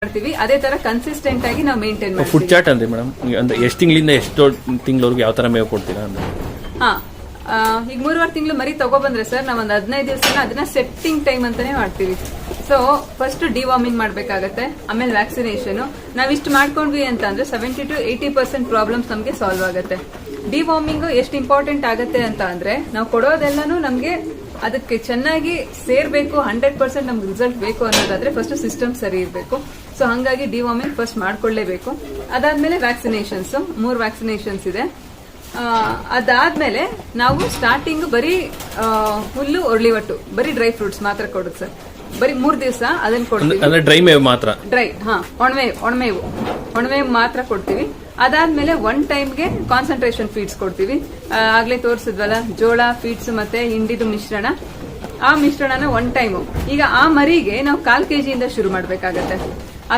ಮಾಡ್ತೀವಿ. ಅದೇ ತರ ಕನ್ಸಿಸ್ಟೆಂಟ್ ಆಗಿ ನಾವು ಮೇಂಟೈನ್ ಮಾಡ್ತೀವಿ. ಫುಡ್ ಚಾರ್ಟ್ ಅಂದ್ರೆ ಮೇಡಮ್ ಅಂದ್ರೆ ಎಷ್ಟು ತಿಂಗಳಿಂದ ಎಷ್ಟು ತಿಂಗಳವರೆಗೂ ಯಾವ ತರ ಮೇವು ಕೊಡ್ತೀರಾ ಅಂದ್ರೆ? ಈಗ 3-4 ತಿಂಗಳು ಮರಿ ತಗೊಬಂದ್ರೆ ಸರ್ ನಾವು ಒಂದು 15 ದಿವಸ ಅದನ್ನ ಸೆಟ್ಟಿಂಗ್ ಟೈಮ್ ಅಂತಾನೆ ಮಾಡ್ತೀವಿ. ಸೊ ಫಸ್ಟ್ ಡಿವಾರ್ಮಿಂಗ್ ಮಾಡ್ಬೇಕಾಗತ್ತೆ, ಆಮೇಲೆ ವ್ಯಾಕ್ಸಿನೇಷನ್. ನಾವಿಷ್ಟು ಮಾಡ್ಕೊಂಡ್ವಿ ಅಂತ ಅಂದ್ರೆ 70 to 80% ಪ್ರಾಬ್ಲಮ್ಸ್ ನಮಗೆ ಸಾಲ್ವ್ ಆಗುತ್ತೆ. ಡಿವಾರ್ಮಿಂಗ್ ಎಷ್ಟು ಇಂಪಾರ್ಟೆಂಟ್ ಆಗುತ್ತೆ ಅಂತ ಅಂದ್ರೆ ನಾವು ಕೊಡೋದೆಲ್ಲಾನು ನಮ್ಗೆ ಅದಕ್ಕೆ ಚೆನ್ನಾಗಿ ಸೇರ್ಬೇಕು, 100% ನಮ್ಗೆ ರಿಸಲ್ಟ್ ಬೇಕು ಅನ್ನೋದಾದ್ರೆ ಫಸ್ಟ್ ಸಿಸ್ಟಮ್ ಸರಿ ಇರಬೇಕು. ಸೊ ಹಂಗಾಗಿ ಡಿವಾರ್ಮಿಂಗ್ ಫಸ್ಟ್ ಮಾಡ್ಕೊಳ್ಳೇಬೇಕು. ಅದಾದ್ಮೇಲೆ ವ್ಯಾಕ್ಸಿನೇಷನ್ಸ್ 3 ವ್ಯಾಕ್ಸಿನೇಷನ್ಸ್ ಇದೆ. ಅದಾದ್ಮೇಲೆ ನಾವು ಸ್ಟಾರ್ಟಿಂಗ್ ಬರೀ ಹುಲ್ಲು ಒಳ್ಳಿ ಒಟ್ಟು ಬರೀ ಡ್ರೈ ಫ್ರೂಟ್ಸ್ ಮಾತ್ರ ಕೊಡುದು ಸರ್. ಬರೀ 3 ದಿವಸ ಅದನ್ನ ಕೊಡ್ತೀವಿ. ಡ್ರೈ ಮೇವು ಮಾತ್ರ, ಒಣಮೇವು ಮಾತ್ರ ಕೊಡ್ತೀವಿ. ಅದಾದ್ಮೇಲೆ 1 ಟೈಮ್ಗೆ ಕಾನ್ಸಂಟ್ರೇಷನ್ ಫೀಡ್ಸ್ ಕೊಡ್ತೀವಿ. ಆಗ್ಲೇ ತೋರಿಸಿದ್ವಲ್ಲ ಜೋಳ ಫೀಡ್ಸ್ ಮತ್ತೆ ಹಿಂಡಿದು ಮಿಶ್ರಣ, ಆ ಮಿಶ್ರಣನ 1 ಟೈಮು. ಈಗ ಆ ಮರಿಗೆ ನಾವು 1/4 kg ಶುರು ಮಾಡ್ಬೇಕಾಗತ್ತೆ.